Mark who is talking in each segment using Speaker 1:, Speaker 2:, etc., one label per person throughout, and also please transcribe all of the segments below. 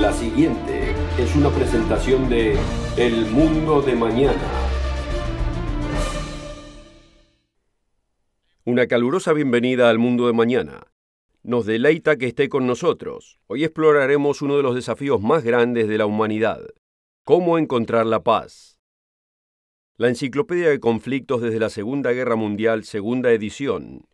Speaker 1: La siguiente es una presentación de El Mundo de Mañana. Una calurosa bienvenida al Mundo de Mañana. Nos deleita que esté con nosotros. Hoy exploraremos uno de los desafíos más grandes de la humanidad: ¿cómo encontrar la paz? La Enciclopedia de Conflictos desde la Segunda Guerra Mundial, segunda edición,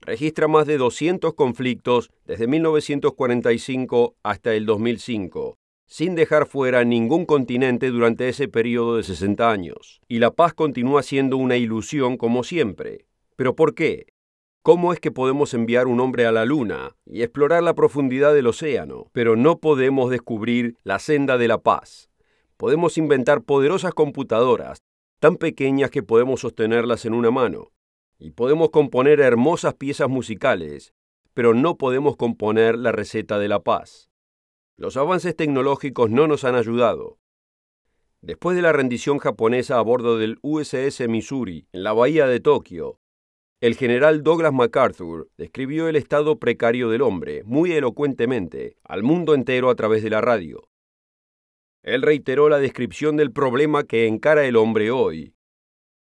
Speaker 1: registra más de 200 conflictos desde 1945 hasta el 2005, sin dejar fuera ningún continente durante ese periodo de 60 años. Y la paz continúa siendo una ilusión como siempre. ¿Pero por qué? ¿Cómo es que podemos enviar un hombre a la Luna y explorar la profundidad del océano, pero no podemos descubrir la senda de la paz? Podemos inventar poderosas computadoras, tan pequeñas que podemos sostenerlas en una mano, y podemos componer hermosas piezas musicales, pero no podemos componer la receta de la paz. Los avances tecnológicos no nos han ayudado. Después de la rendición japonesa a bordo del USS Missouri en la bahía de Tokio, el general Douglas MacArthur describió el estado precario del hombre muy elocuentemente al mundo entero a través de la radio. Él reiteró la descripción del problema que encara el hombre hoy.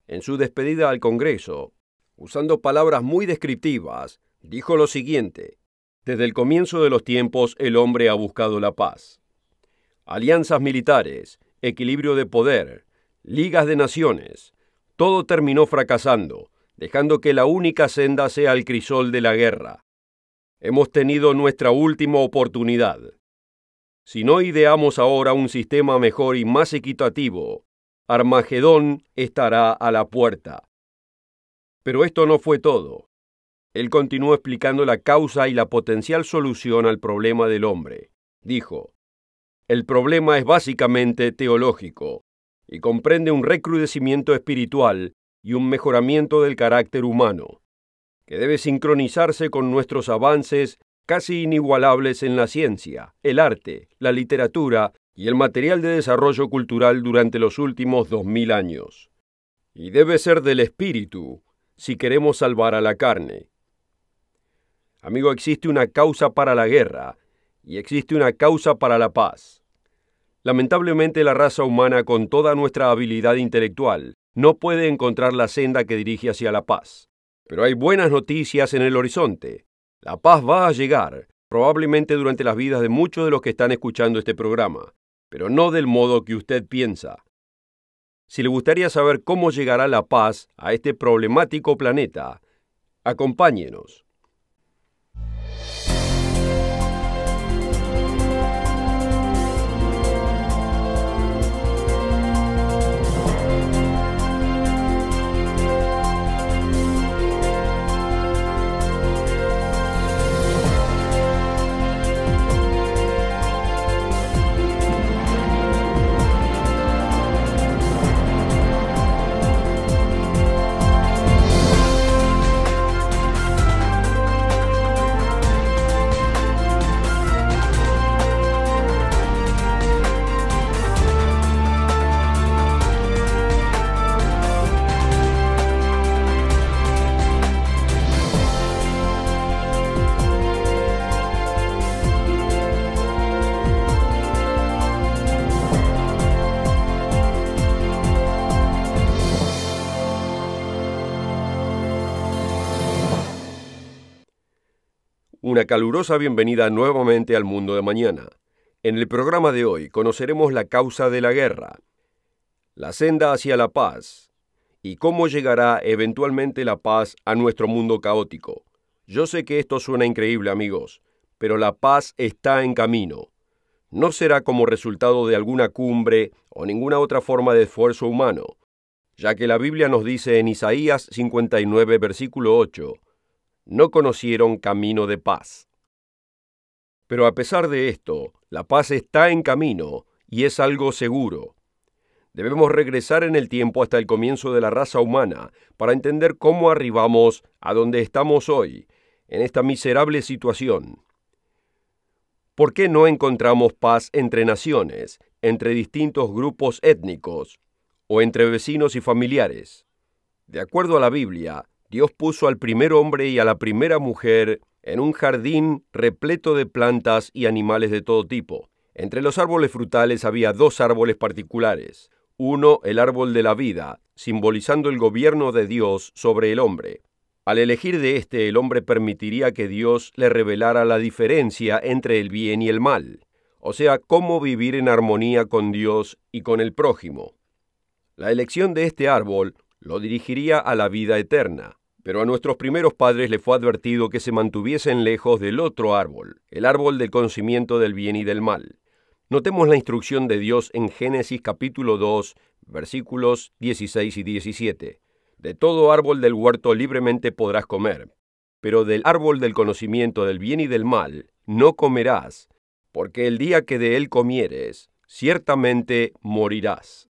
Speaker 1: En su despedida al Congreso, usando palabras muy descriptivas, dijo lo siguiente: desde el comienzo de los tiempos el hombre ha buscado la paz. Alianzas militares, equilibrio de poder, ligas de naciones, todo terminó fracasando, dejando que la única senda sea el crisol de la guerra. Hemos tenido nuestra última oportunidad. Si no ideamos ahora un sistema mejor y más equitativo, Armagedón estará a la puerta. Pero esto no fue todo. Él continuó explicando la causa y la potencial solución al problema del hombre. Dijo: el problema es básicamente teológico y comprende un recrudecimiento espiritual y un mejoramiento del carácter humano, que debe sincronizarse con nuestros avances casi inigualables en la ciencia, el arte, la literatura y el material de desarrollo cultural durante los últimos 2000 años. Y debe ser del espíritu, si queremos salvar a la carne. Amigo, existe una causa para la guerra y existe una causa para la paz. Lamentablemente, la raza humana, con toda nuestra habilidad intelectual, no puede encontrar la senda que dirige hacia la paz. Pero hay buenas noticias en el horizonte. La paz va a llegar, probablemente durante las vidas de muchos de los que están escuchando este programa, pero no del modo que usted piensa. Si le gustaría saber cómo llegará la paz a este problemático planeta, acompáñenos. Una calurosa bienvenida nuevamente al Mundo de Mañana. En el programa de hoy conoceremos la causa de la guerra, la senda hacia la paz y cómo llegará eventualmente la paz a nuestro mundo caótico. Yo sé que esto suena increíble, amigos, pero la paz está en camino. No será como resultado de alguna cumbre o ninguna otra forma de esfuerzo humano, ya que la Biblia nos dice en Isaías 59, versículo 8, no conocieron camino de paz. Pero a pesar de esto, la paz está en camino y es algo seguro. Debemos regresar en el tiempo hasta el comienzo de la raza humana para entender cómo arribamos a donde estamos hoy, en esta miserable situación. ¿Por qué no encontramos paz entre naciones, entre distintos grupos étnicos o entre vecinos y familiares? De acuerdo a la Biblia, Dios puso al primer hombre y a la primera mujer en un jardín repleto de plantas y animales de todo tipo. Entre los árboles frutales había dos árboles particulares. Uno, el árbol de la vida, simbolizando el gobierno de Dios sobre el hombre. Al elegir de este, el hombre permitiría que Dios le revelara la diferencia entre el bien y el mal, o sea, cómo vivir en armonía con Dios y con el prójimo. La elección de este árbol lo dirigiría a la vida eterna, pero a nuestros primeros padres les fue advertido que se mantuviesen lejos del otro árbol, el árbol del conocimiento del bien y del mal. Notemos la instrucción de Dios en Génesis capítulo 2, versículos 16 y 17. De todo árbol del huerto libremente podrás comer, pero del árbol del conocimiento del bien y del mal no comerás, porque el día que de él comieres, ciertamente morirás.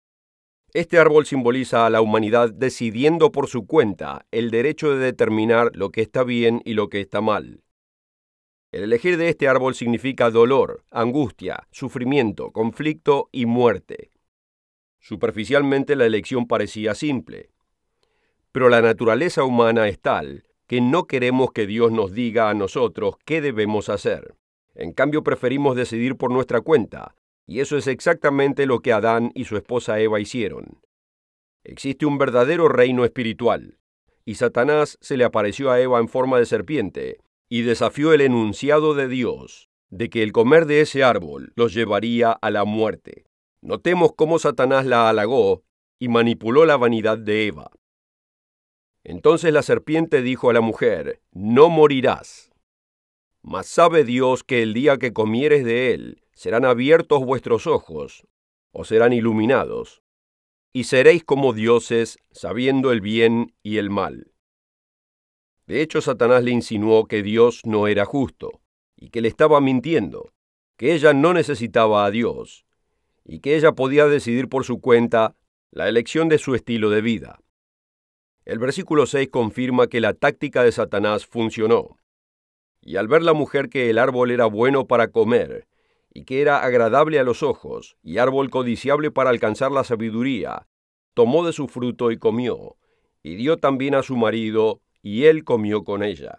Speaker 1: Este árbol simboliza a la humanidad decidiendo por su cuenta el derecho de determinar lo que está bien y lo que está mal. El elegir de este árbol significa dolor, angustia, sufrimiento, conflicto y muerte. Superficialmente la elección parecía simple, pero la naturaleza humana es tal que no queremos que Dios nos diga a nosotros qué debemos hacer. En cambio, preferimos decidir por nuestra cuenta, y eso es exactamente lo que Adán y su esposa Eva hicieron. Existe un verdadero reino espiritual, y Satanás se le apareció a Eva en forma de serpiente, y desafió el enunciado de Dios, de que el comer de ese árbol los llevaría a la muerte. Notemos cómo Satanás la halagó y manipuló la vanidad de Eva. Entonces la serpiente dijo a la mujer, no morirás. Mas sabe Dios que el día que comieres de él, serán abiertos vuestros ojos, o serán iluminados, y seréis como dioses, sabiendo el bien y el mal. De hecho, Satanás le insinuó que Dios no era justo, y que le estaba mintiendo, que ella no necesitaba a Dios, y que ella podía decidir por su cuenta la elección de su estilo de vida. El versículo 6 confirma que la táctica de Satanás funcionó. Y al ver la mujer que el árbol era bueno para comer, y que era agradable a los ojos, y árbol codiciable para alcanzar la sabiduría, tomó de su fruto y comió, y dio también a su marido, y él comió con ella.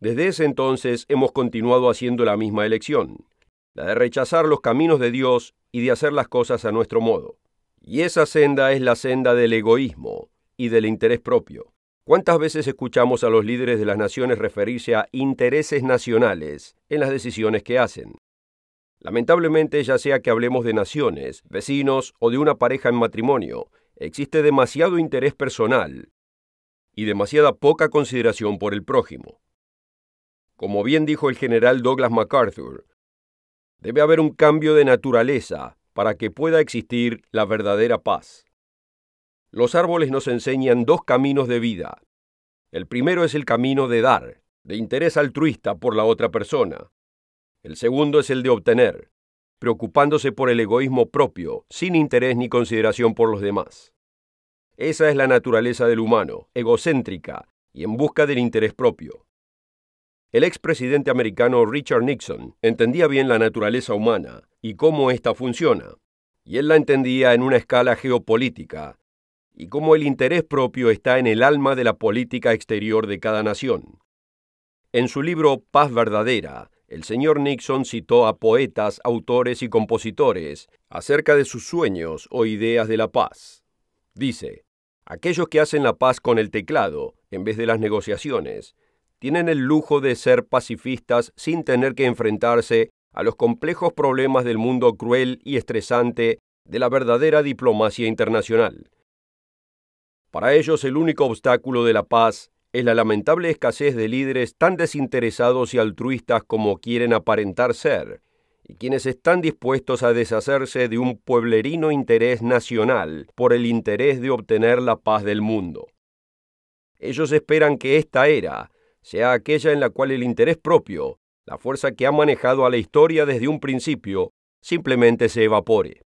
Speaker 1: Desde ese entonces hemos continuado haciendo la misma elección, la de rechazar los caminos de Dios y de hacer las cosas a nuestro modo. Y esa senda es la senda del egoísmo y del interés propio. ¿Cuántas veces escuchamos a los líderes de las naciones referirse a intereses nacionales en las decisiones que hacen? Lamentablemente, ya sea que hablemos de naciones, vecinos o de una pareja en matrimonio, existe demasiado interés personal y demasiada poca consideración por el prójimo. Como bien dijo el general Douglas MacArthur, debe haber un cambio de naturaleza para que pueda existir la verdadera paz. Los árboles nos enseñan dos caminos de vida. El primero es el camino de dar, de interés altruista por la otra persona. El segundo es el de obtener, preocupándose por el egoísmo propio, sin interés ni consideración por los demás. Esa es la naturaleza del humano, egocéntrica y en busca del interés propio. El expresidente americano Richard Nixon entendía bien la naturaleza humana y cómo ésta funciona, y él la entendía en una escala geopolítica, y cómo el interés propio está en el alma de la política exterior de cada nación. En su libro Paz Verdadera, el señor Nixon citó a poetas, autores y compositores acerca de sus sueños o ideas de la paz. Dice, aquellos que hacen la paz con el teclado, en vez de las negociaciones, tienen el lujo de ser pacifistas sin tener que enfrentarse a los complejos problemas del mundo cruel y estresante de la verdadera diplomacia internacional. Para ellos, el único obstáculo de la paz es la lamentable escasez de líderes tan desinteresados y altruistas como quieren aparentar ser, y quienes están dispuestos a deshacerse de un pueblerino interés nacional por el interés de obtener la paz del mundo. Ellos esperan que esta era sea aquella en la cual el interés propio, la fuerza que ha manejado a la historia desde un principio, simplemente se evapore.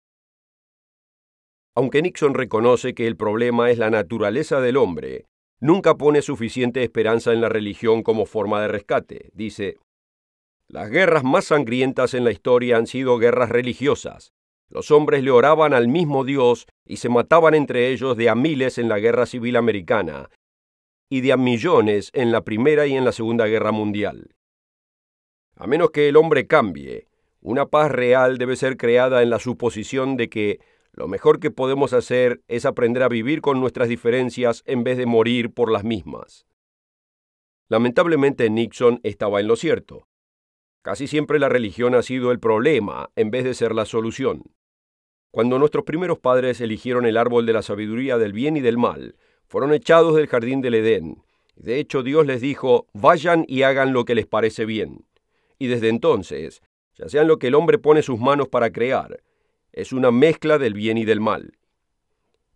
Speaker 1: Aunque Nixon reconoce que el problema es la naturaleza del hombre, nunca pone suficiente esperanza en la religión como forma de rescate. Dice, las guerras más sangrientas en la historia han sido guerras religiosas. Los hombres le oraban al mismo Dios y se mataban entre ellos de a miles en la Guerra Civil Americana y de a millones en la Primera y en la Segunda Guerra Mundial. A menos que el hombre cambie, Una paz real debe ser creada en la suposición de que lo mejor que podemos hacer es aprender a vivir con nuestras diferencias en vez de morir por las mismas. Lamentablemente, Nixon estaba en lo cierto. Casi siempre la religión ha sido el problema en vez de ser la solución. Cuando nuestros primeros padres eligieron el árbol de la sabiduría del bien y del mal, fueron echados del jardín del Edén. De hecho, Dios les dijo, vayan y hagan lo que les parece bien. Y desde entonces, ya sean lo que el hombre pone sus manos para crear, es una mezcla del bien y del mal.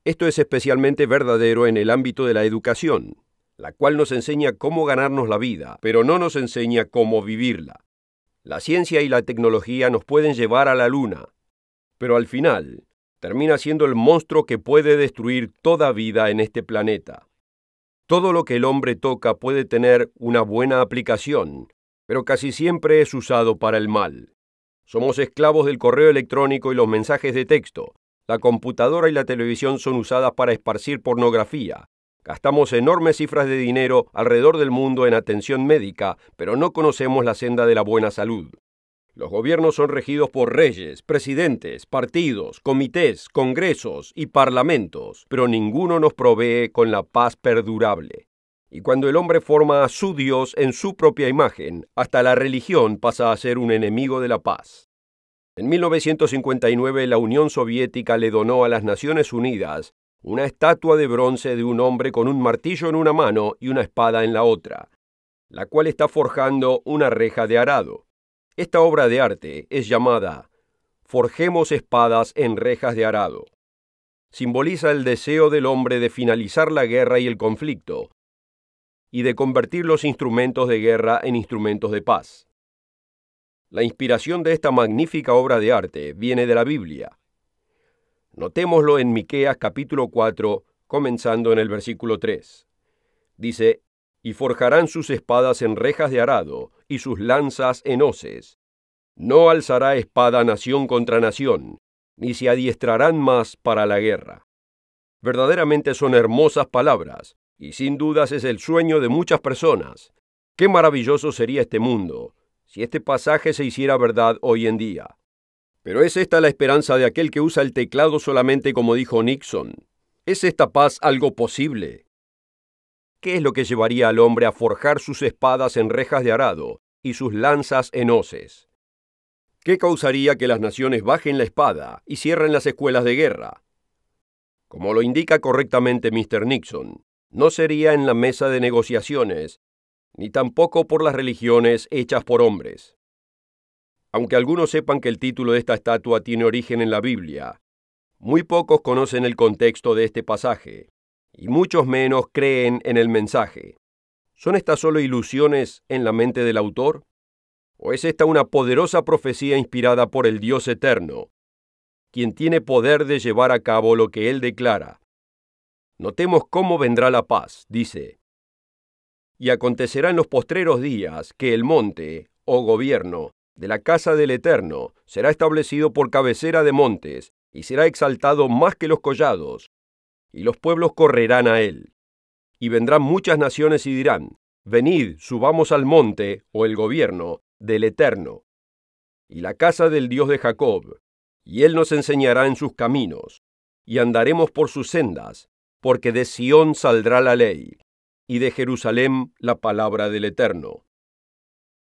Speaker 1: Esto es especialmente verdadero en el ámbito de la educación, la cual nos enseña cómo ganarnos la vida, pero no nos enseña cómo vivirla. La ciencia y la tecnología nos pueden llevar a la luna, pero al final termina siendo el monstruo que puede destruir toda vida en este planeta. Todo lo que el hombre toca puede tener una buena aplicación, pero casi siempre es usado para el mal. Somos esclavos del correo electrónico y los mensajes de texto. La computadora y la televisión son usadas para esparcir pornografía. Gastamos enormes cifras de dinero alrededor del mundo en atención médica, pero no conocemos la senda de la buena salud. Los gobiernos son regidos por reyes, presidentes, partidos, comités, congresos y parlamentos, pero ninguno nos provee con la paz perdurable. Y cuando el hombre forma a su Dios en su propia imagen, hasta la religión pasa a ser un enemigo de la paz. En 1959, la Unión Soviética le donó a las Naciones Unidas una estatua de bronce de un hombre con un martillo en una mano y una espada en la otra, la cual está forjando una reja de arado. Esta obra de arte es llamada Forjemos espadas en rejas de arado. Simboliza el deseo del hombre de finalizar la guerra y el conflicto, y de convertir los instrumentos de guerra en instrumentos de paz. La inspiración de esta magnífica obra de arte viene de la Biblia. Notémoslo en Miqueas capítulo 4, comenzando en el versículo 3. Dice, y forjarán sus espadas en rejas de arado, y sus lanzas en hoces. No alzará espada nación contra nación, ni se adiestrarán más para la guerra. Verdaderamente son hermosas palabras, y sin dudas es el sueño de muchas personas. Qué maravilloso sería este mundo, si este pasaje se hiciera verdad hoy en día. Pero ¿es esta la esperanza de aquel que usa el teclado solamente como dijo Nixon? ¿Es esta paz algo posible? ¿Qué es lo que llevaría al hombre a forjar sus espadas en rejas de arado y sus lanzas en hoces? ¿Qué causaría que las naciones bajen la espada y cierren las escuelas de guerra? Como lo indica correctamente Mr. Nixon, no sería en la mesa de negociaciones, ni tampoco por las religiones hechas por hombres. Aunque algunos sepan que el título de esta estatua tiene origen en la Biblia, muy pocos conocen el contexto de este pasaje, y muchos menos creen en el mensaje. ¿Son estas solo ilusiones en la mente del autor? ¿O es esta una poderosa profecía inspirada por el Dios eterno, quien tiene poder de llevar a cabo lo que él declara? Notemos cómo vendrá la paz, dice. Y acontecerá en los postreros días que el monte, o gobierno, de la casa del Eterno será establecido por cabecera de montes, y será exaltado más que los collados, y los pueblos correrán a él. Y vendrán muchas naciones y dirán, venid, subamos al monte, o el gobierno, del Eterno, y la casa del Dios de Jacob, y él nos enseñará en sus caminos, y andaremos por sus sendas, porque de Sión saldrá la ley, y de Jerusalén la palabra del Eterno.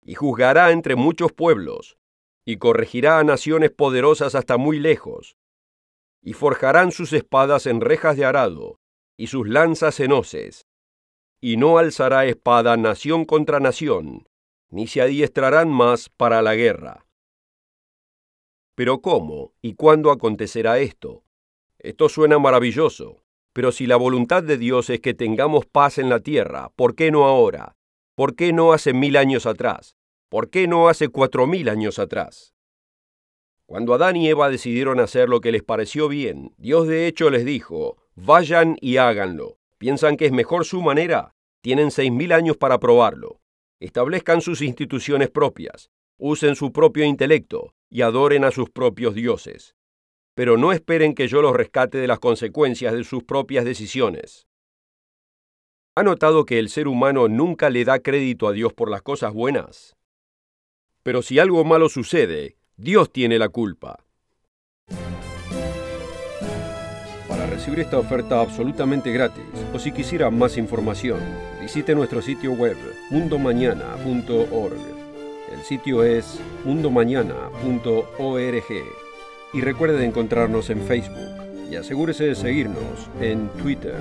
Speaker 1: Y juzgará entre muchos pueblos, y corregirá a naciones poderosas hasta muy lejos, y forjarán sus espadas en rejas de arado, y sus lanzas en hoces, y no alzará espada nación contra nación, ni se adiestrarán más para la guerra. Pero ¿cómo y cuándo acontecerá esto? Esto suena maravilloso, pero si la voluntad de Dios es que tengamos paz en la tierra, ¿por qué no ahora? ¿Por qué no hace 1000 años atrás? ¿Por qué no hace 4000 años atrás? Cuando Adán y Eva decidieron hacer lo que les pareció bien, Dios de hecho les dijo, vayan y háganlo. ¿Piensan que es mejor su manera? Tienen 6000 años para probarlo. Establezcan sus instituciones propias, usen su propio intelecto y adoren a sus propios dioses. Pero no esperen que yo los rescate de las consecuencias de sus propias decisiones. ¿Ha notado que el ser humano nunca le da crédito a Dios por las cosas buenas? Pero si algo malo sucede, Dios tiene la culpa. Para recibir esta oferta absolutamente gratis, o si quisiera más información, visite nuestro sitio web mundomañana.org. El sitio es mundomañana.org. Y recuerde de encontrarnos en Facebook y asegúrese de seguirnos en Twitter.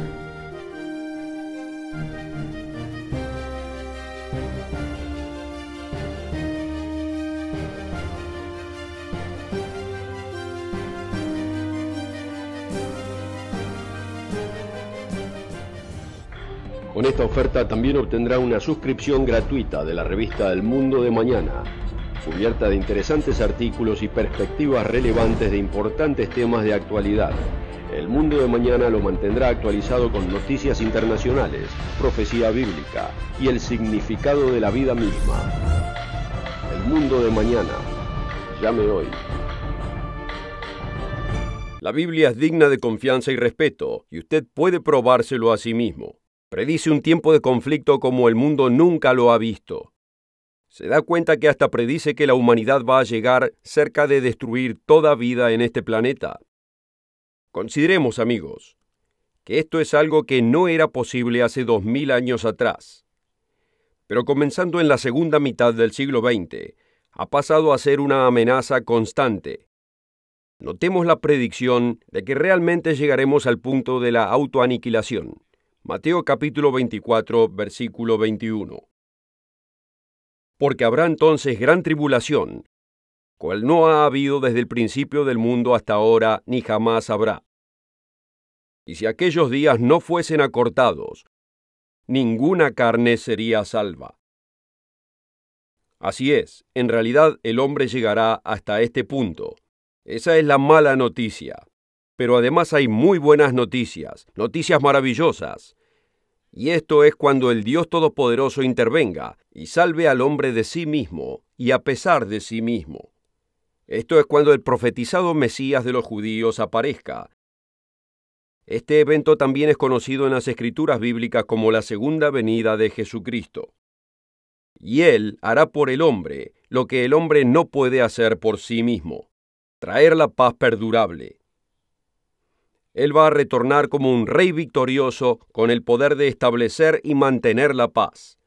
Speaker 1: Con esta oferta también obtendrá una suscripción gratuita de la revista El Mundo de Mañana, cubierta de interesantes artículos y perspectivas relevantes de importantes temas de actualidad. El Mundo de Mañana lo mantendrá actualizado con noticias internacionales, profecía bíblica y el significado de la vida misma. El Mundo de Mañana. Llame hoy. La Biblia es digna de confianza y respeto, y usted puede probárselo a sí mismo. Predice un tiempo de conflicto como el mundo nunca lo ha visto. Se da cuenta que hasta predice que la humanidad va a llegar cerca de destruir toda vida en este planeta. Consideremos, amigos, que esto es algo que no era posible hace 2000 años atrás. Pero comenzando en la segunda mitad del siglo XX, ha pasado a ser una amenaza constante. Notemos la predicción de que realmente llegaremos al punto de la autoaniquilación. Mateo capítulo 24, versículo 21. Porque habrá entonces gran tribulación, cual no ha habido desde el principio del mundo hasta ahora, ni jamás habrá. Y si aquellos días no fuesen acortados, ninguna carne sería salva. Así es, en realidad el hombre llegará hasta este punto. Esa es la mala noticia. Pero además hay muy buenas noticias, noticias maravillosas. Y esto es cuando el Dios Todopoderoso intervenga y salve al hombre de sí mismo y a pesar de sí mismo. Esto es cuando el profetizado Mesías de los judíos aparezca. Este evento también es conocido en las Escrituras bíblicas como la segunda venida de Jesucristo. Y Él hará por el hombre lo que el hombre no puede hacer por sí mismo, traer la paz perdurable. Él va a retornar como un rey victorioso con el poder de establecer y mantener la paz.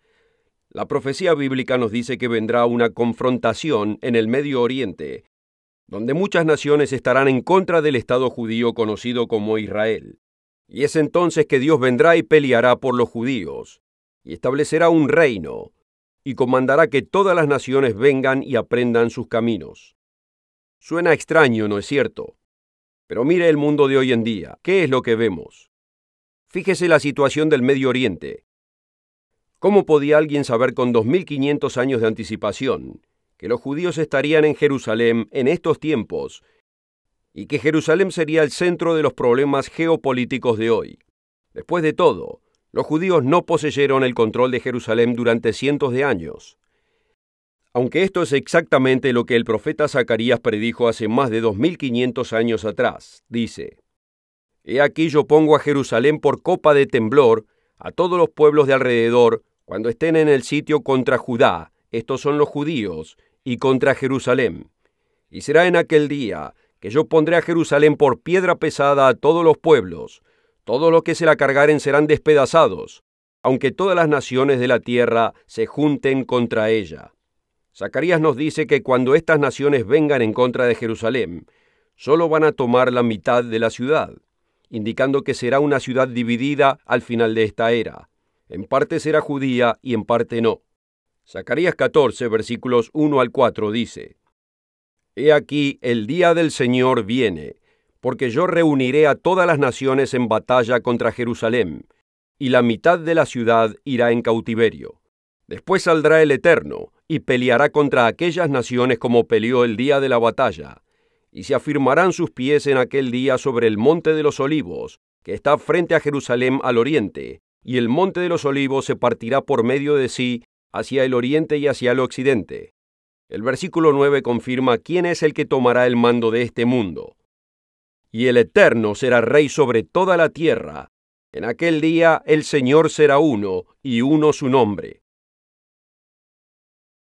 Speaker 1: La profecía bíblica nos dice que vendrá una confrontación en el Medio Oriente, donde muchas naciones estarán en contra del Estado judío conocido como Israel. Y es entonces que Dios vendrá y peleará por los judíos, y establecerá un reino, y comandará que todas las naciones vengan y aprendan sus caminos. Suena extraño, ¿no es cierto? Pero mire el mundo de hoy en día. ¿Qué es lo que vemos? Fíjese la situación del Medio Oriente. ¿Cómo podía alguien saber con 2500 años de anticipación que los judíos estarían en Jerusalén en estos tiempos y que Jerusalén sería el centro de los problemas geopolíticos de hoy? Después de todo, los judíos no poseyeron el control de Jerusalén durante cientos de años. Aunque esto es exactamente lo que el profeta Zacarías predijo hace más de 2500 años atrás, dice: He aquí yo pongo a Jerusalén por copa de temblor a todos los pueblos de alrededor cuando estén en el sitio contra Judá, estos son los judíos, y contra Jerusalén. Y será en aquel día que yo pondré a Jerusalén por piedra pesada a todos los pueblos, todos los que se la cargaren serán despedazados, aunque todas las naciones de la tierra se junten contra ella. Zacarías nos dice que cuando estas naciones vengan en contra de Jerusalén, solo van a tomar la mitad de la ciudad, indicando que será una ciudad dividida al final de esta era. En parte será judía y en parte no. Zacarías 14, versículos 1 al 4 dice: He aquí el día del Señor viene, porque yo reuniré a todas las naciones en batalla contra Jerusalén, y la mitad de la ciudad irá en cautiverio. Después saldrá el Eterno, y peleará contra aquellas naciones como peleó el día de la batalla, y se afirmarán sus pies en aquel día sobre el monte de los olivos, que está frente a Jerusalén al oriente, y el monte de los olivos se partirá por medio de sí hacia el oriente y hacia el occidente. El versículo 9 confirma quién es el que tomará el mando de este mundo. Y el Eterno será rey sobre toda la tierra. En aquel día el Señor será uno, y uno su nombre.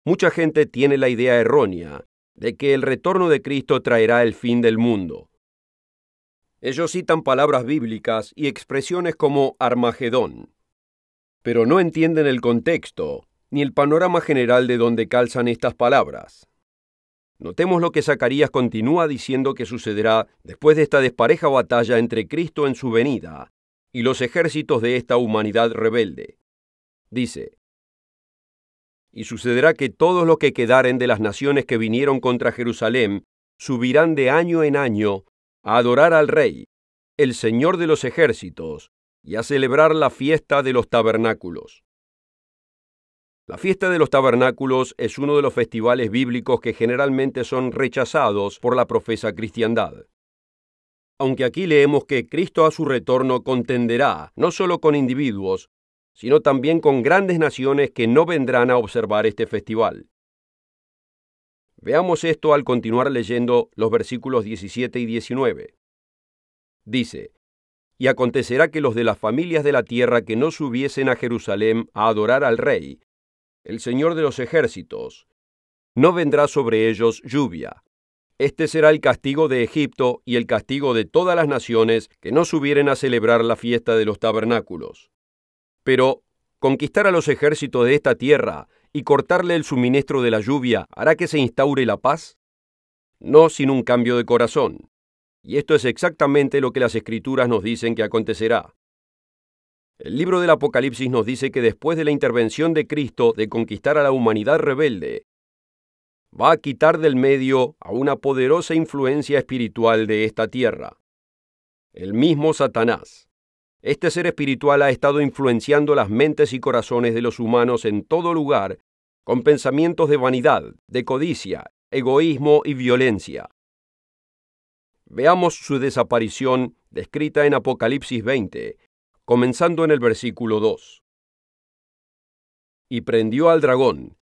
Speaker 1: Mucha gente tiene la idea errónea de que el retorno de Cristo traerá el fin del mundo. Ellos citan palabras bíblicas y expresiones como Armagedón, pero no entienden el contexto ni el panorama general de donde calzan estas palabras. Notemos lo que Zacarías continúa diciendo que sucederá después de esta despareja batalla entre Cristo en su venida y los ejércitos de esta humanidad rebelde. Dice: y sucederá que todos los que quedaren de las naciones que vinieron contra Jerusalén subirán de año en año a adorar al Rey, el Señor de los ejércitos, y a celebrar la fiesta de los tabernáculos. La fiesta de los tabernáculos es uno de los festivales bíblicos que generalmente son rechazados por la profesa cristiandad. Aunque aquí leemos que Cristo a su retorno contenderá no solo con individuos, sino también con grandes naciones que no vendrán a observar este festival. Veamos esto al continuar leyendo los versículos 17 y 19. Dice: y acontecerá que los de las familias de la tierra que no subiesen a Jerusalén a adorar al Rey, el Señor de los ejércitos, no vendrá sobre ellos lluvia. Este será el castigo de Egipto y el castigo de todas las naciones que no subieren a celebrar la fiesta de los tabernáculos. Pero conquistar a los ejércitos de esta tierra y cortarle el suministro de la lluvia hará que se instaure la paz. No sin un cambio de corazón. Y esto es exactamente lo que las Escrituras nos dicen que acontecerá. El libro del Apocalipsis nos dice que después de la intervención de Cristo de conquistar a la humanidad rebelde, va a quitar del medio a una poderosa influencia espiritual de esta tierra, el mismo Satanás. Este ser espiritual ha estado influenciando las mentes y corazones de los humanos en todo lugar, con pensamientos de vanidad, de codicia, egoísmo y violencia. Veamos su desaparición descrita en Apocalipsis 20, comenzando en el versículo 2. Y prendió al dragón,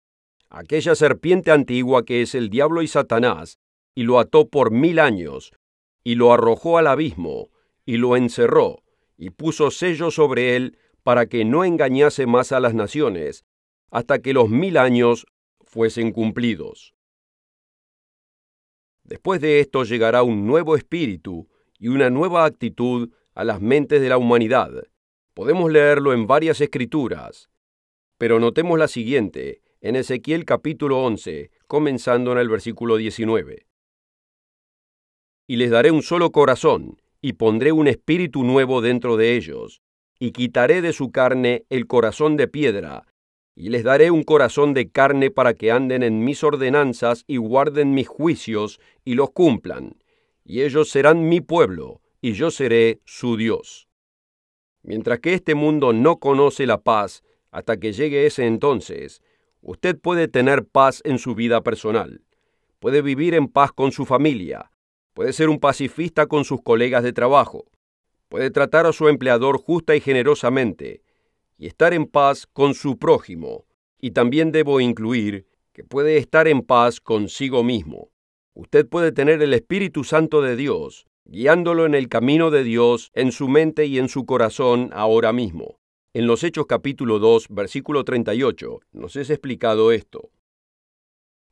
Speaker 1: aquella serpiente antigua que es el diablo y Satanás, y lo ató por 1000 años, y lo arrojó al abismo, y lo encerró, y puso sello sobre él para que no engañase más a las naciones, hasta que los 1000 años fuesen cumplidos. Después de esto llegará un nuevo espíritu y una nueva actitud a las mentes de la humanidad. Podemos leerlo en varias escrituras, pero notemos la siguiente, en Ezequiel capítulo 11, comenzando en el versículo 19. Y les daré un solo corazón, y pondré un espíritu nuevo dentro de ellos, y quitaré de su carne el corazón de piedra, y les daré un corazón de carne para que anden en mis ordenanzas y guarden mis juicios y los cumplan, y ellos serán mi pueblo, y yo seré su Dios. Mientras que este mundo no conoce la paz, hasta que llegue ese entonces, usted puede tener paz en su vida personal, puede vivir en paz con su familia, puede ser un pacifista con sus colegas de trabajo, puede tratar a su empleador justa y generosamente, y estar en paz con su prójimo. Y también debo incluir que puede estar en paz consigo mismo. Usted puede tener el Espíritu Santo de Dios, guiándolo en el camino de Dios en su mente y en su corazón ahora mismo. En los Hechos capítulo 2, versículo 38, nos es explicado esto.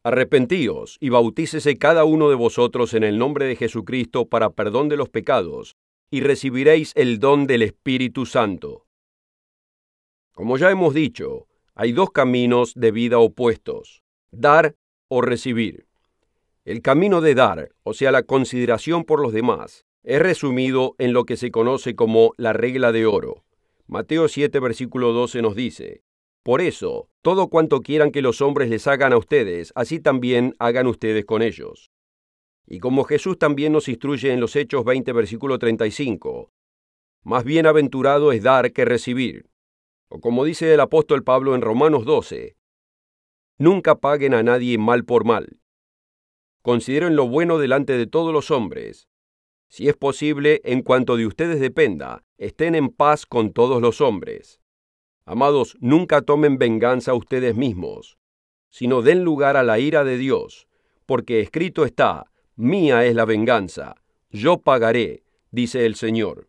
Speaker 1: Arrepentíos y bautícese cada uno de vosotros en el nombre de Jesucristo para perdón de los pecados, y recibiréis el don del Espíritu Santo. Como ya hemos dicho, hay dos caminos de vida opuestos, dar o recibir. El camino de dar, o sea, la consideración por los demás, es resumido en lo que se conoce como la regla de oro. Mateo 7, versículo 12 nos dice: por eso, todo cuanto quieran que los hombres les hagan a ustedes, así también hagan ustedes con ellos. Y como Jesús también nos instruye en los Hechos 20, versículo 35, más bienaventurado es dar que recibir. O como dice el apóstol Pablo en Romanos 12, nunca paguen a nadie mal por mal. Consideren lo bueno delante de todos los hombres. Si es posible, en cuanto de ustedes dependa, estén en paz con todos los hombres. Amados, nunca tomen venganza ustedes mismos, sino den lugar a la ira de Dios, porque escrito está: mía es la venganza, yo pagaré, dice el Señor.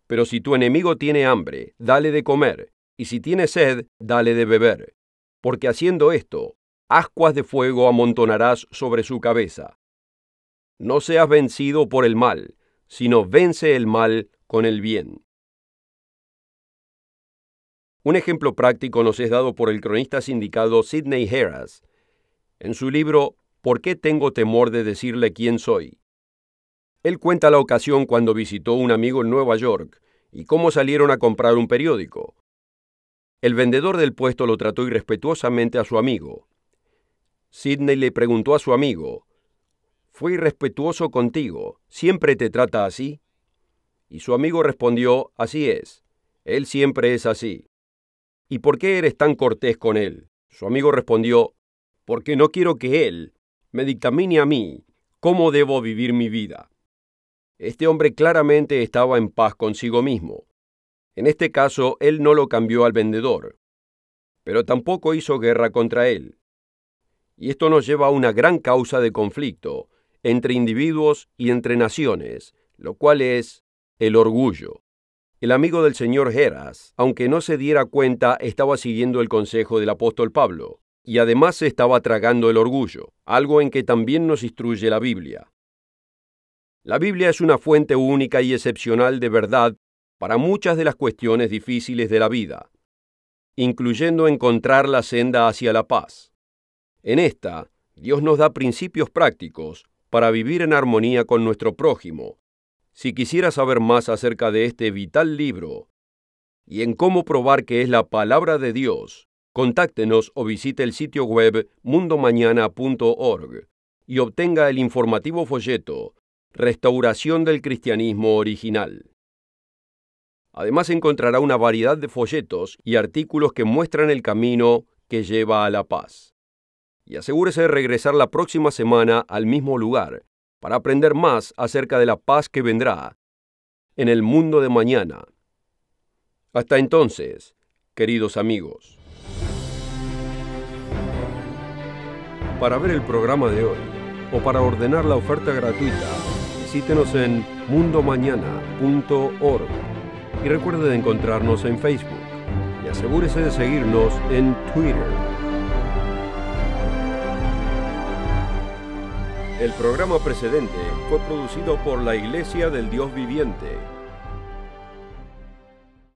Speaker 1: Pero si tu enemigo tiene hambre, dale de comer, y si tiene sed, dale de beber, porque haciendo esto, ascuas de fuego amontonarás sobre su cabeza. No seas vencido por el mal, sino vence el mal con el bien. Un ejemplo práctico nos es dado por el cronista sindicado Sidney Harris en su libro ¿Por qué tengo temor de decirle quién soy? Él cuenta la ocasión cuando visitó un amigo en Nueva York y cómo salieron a comprar un periódico. El vendedor del puesto lo trató irrespetuosamente a su amigo. Sidney le preguntó a su amigo, ¿fue irrespetuoso contigo? ¿Siempre te trata así? Y su amigo respondió, así es, él siempre es así. ¿Y por qué eres tan cortés con él? Su amigo respondió, porque no quiero que él me dictamine a mí cómo debo vivir mi vida. Este hombre claramente estaba en paz consigo mismo. En este caso, él no lo cambió al vendedor, pero tampoco hizo guerra contra él. Y esto nos lleva a una gran causa de conflicto entre individuos y entre naciones, lo cual es el orgullo. El amigo del señor Harris, aunque no se diera cuenta, estaba siguiendo el consejo del apóstol Pablo, y además se estaba tragando el orgullo, algo en que también nos instruye la Biblia. La Biblia es una fuente única y excepcional de verdad para muchas de las cuestiones difíciles de la vida, incluyendo encontrar la senda hacia la paz. En esta, Dios nos da principios prácticos para vivir en armonía con nuestro prójimo. Si quisiera saber más acerca de este vital libro y en cómo probar que es la palabra de Dios, contáctenos o visite el sitio web mundomañana.org y obtenga el informativo folleto Restauración del Cristianismo Original. Además encontrará una variedad de folletos y artículos que muestran el camino que lleva a la paz. Y asegúrese de regresar la próxima semana al mismo lugar para aprender más acerca de la paz que vendrá en el mundo de mañana. Hasta entonces, queridos amigos. Para ver el programa de hoy o para ordenar la oferta gratuita, visítenos en mundomañana.org y recuerde de encontrarnos en Facebook y asegúrese de seguirnos en Twitter. El programa precedente fue producido por la Iglesia del Dios Viviente